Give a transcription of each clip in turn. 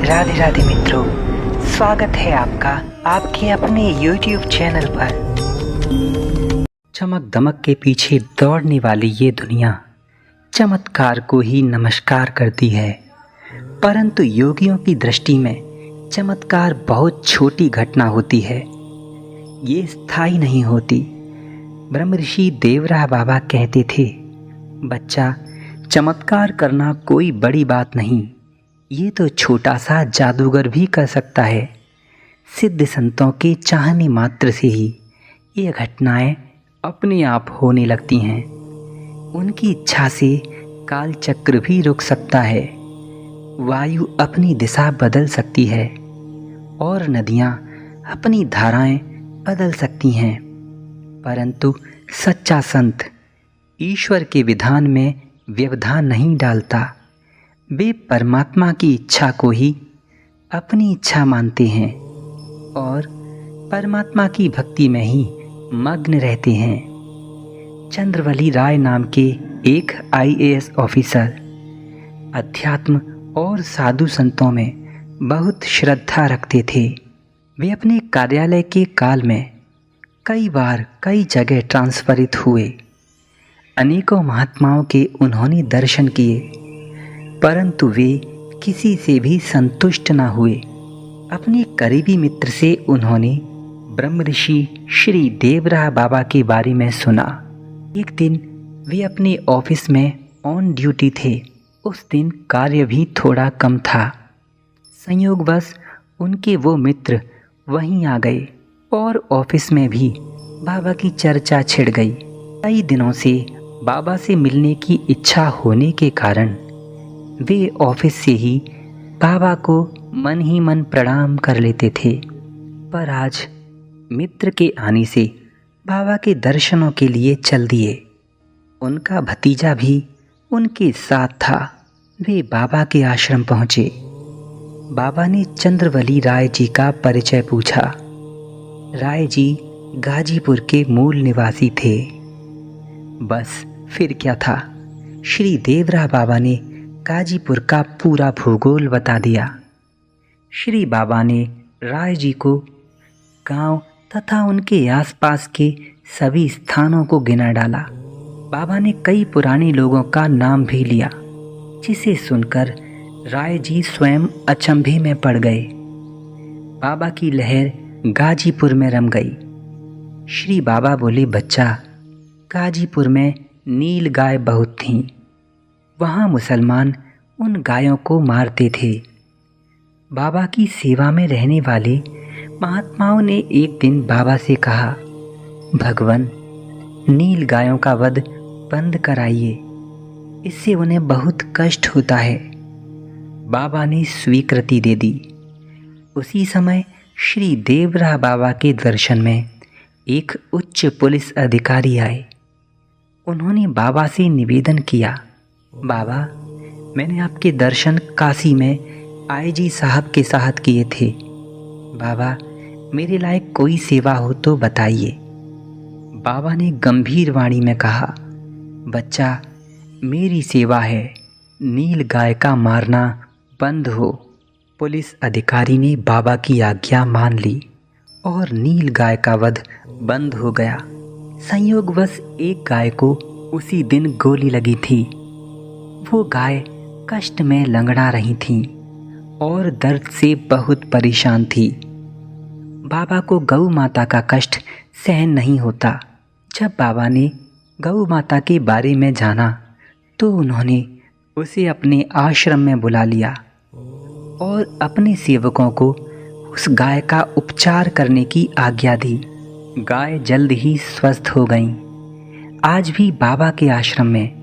राधे राधे मित्रों, स्वागत है आपका आपके अपने YouTube चैनल पर। चमक दमक के पीछे दौड़ने वाली ये दुनिया चमत्कार को ही नमस्कार करती है, परंतु योगियों की दृष्टि में चमत्कार बहुत छोटी घटना होती है, ये स्थायी नहीं होती। ब्रह्म ऋषि देवराह बाबा कहते थे, बच्चा, चमत्कार करना कोई बड़ी बात नहीं, ये तो छोटा सा जादूगर भी कर सकता है। सिद्ध संतों के चाहने मात्र से ही ये घटनाएं अपने आप होने लगती हैं। उनकी इच्छा से काल चक्र भी रुक सकता है, वायु अपनी दिशा बदल सकती है और नदियाँ अपनी धाराएं बदल सकती हैं, परंतु सच्चा संत ईश्वर के विधान में व्यवधान नहीं डालता। वे परमात्मा की इच्छा को ही अपनी इच्छा मानते हैं और परमात्मा की भक्ति में ही मग्न रहते हैं। चंद्रवली राय नाम के एक IAS ऑफिसर अध्यात्म और साधु संतों में बहुत श्रद्धा रखते थे। वे अपने कार्यालय के काल में कई बार कई जगह ट्रांसफरित हुए। अनेकों महात्माओं के उन्होंने दर्शन किए, परंतु वे किसी से भी संतुष्ट न हुए। अपने करीबी मित्र से उन्होंने ब्रह्म ऋषि श्री देवराह बाबा के बारे में सुना। एक दिन वे अपने ऑफिस में ऑन ड्यूटी थे। उस दिन कार्य भी थोड़ा कम था। संयोगवश उनके वो मित्र वहीं आ गए और ऑफिस में भी बाबा की चर्चा छिड़ गई। कई दिनों से बाबा से मिलने की इच्छा होने के कारण वे ऑफिस से ही बाबा को मन ही मन प्रणाम कर लेते थे, पर आज मित्र के आने से बाबा के दर्शनों के लिए चल दिए। उनका भतीजा भी उनके साथ था। वे बाबा के आश्रम पहुँचे। बाबा ने चंद्रवली राय जी का परिचय पूछा। राय जी गाजीपुर के मूल निवासी थे। बस फिर क्या था, श्री देवराह बाबा ने गाजीपुर का पूरा भूगोल बता दिया। श्री बाबा ने राय जी को गांव तथा उनके आसपास के सभी स्थानों को गिना डाला। बाबा ने कई पुराने लोगों का नाम भी लिया, जिसे सुनकर राय जी स्वयं अचंभे में पड़ गए। बाबा की लहर गाजीपुर में रम गई। श्री बाबा बोले, बच्चा, गाजीपुर में नील गाय बहुत थीं। वहाँ मुसलमान उन गायों को मारते थे। बाबा की सेवा में रहने वाले महात्माओं ने एक दिन बाबा से कहा, भगवान, नील गायों का वध बंद कराइए, इससे उन्हें बहुत कष्ट होता है। बाबा ने स्वीकृति दे दी। उसी समय श्री देवराह बाबा के दर्शन में एक उच्च पुलिस अधिकारी आए। उन्होंने बाबा से निवेदन किया, बाबा, मैंने आपके दर्शन काशी में IG साहब के साथ किए थे। बाबा, मेरे लायक कोई सेवा हो तो बताइए। बाबा ने गंभीर वाणी में कहा, बच्चा, मेरी सेवा है, नील गाय का मारना बंद हो। पुलिस अधिकारी ने बाबा की आज्ञा मान ली और नील गाय का वध बंद हो गया। संयोगवश एक गाय को उसी दिन गोली लगी थी। वो गाय कष्ट में लंगड़ा रही थी और दर्द से बहुत परेशान थी। बाबा को गौ माता का कष्ट सहन नहीं होता। जब बाबा ने गौ माता के बारे में जाना तो उन्होंने उसे अपने आश्रम में बुला लिया और अपने सेवकों को उस गाय का उपचार करने की आज्ञा दी। गाय जल्द ही स्वस्थ हो गईं। आज भी बाबा के आश्रम में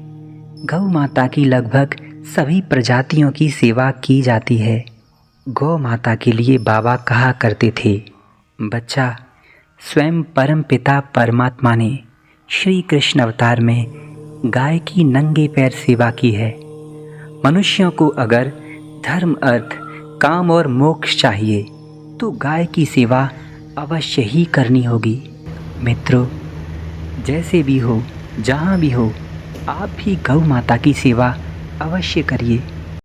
गौ माता की लगभग सभी प्रजातियों की सेवा की जाती है। गौ माता के लिए बाबा कहा करते थे, बच्चा, स्वयं परम पिता परमात्मा ने श्री कृष्ण अवतार में गाय की नंगे पैर सेवा की है। मनुष्यों को अगर धर्म, अर्थ, काम और मोक्ष चाहिए तो गाय की सेवा अवश्य ही करनी होगी। मित्रों, जैसे भी हो, जहाँ भी हो, आप भी गौ माता की सेवा अवश्य करिए।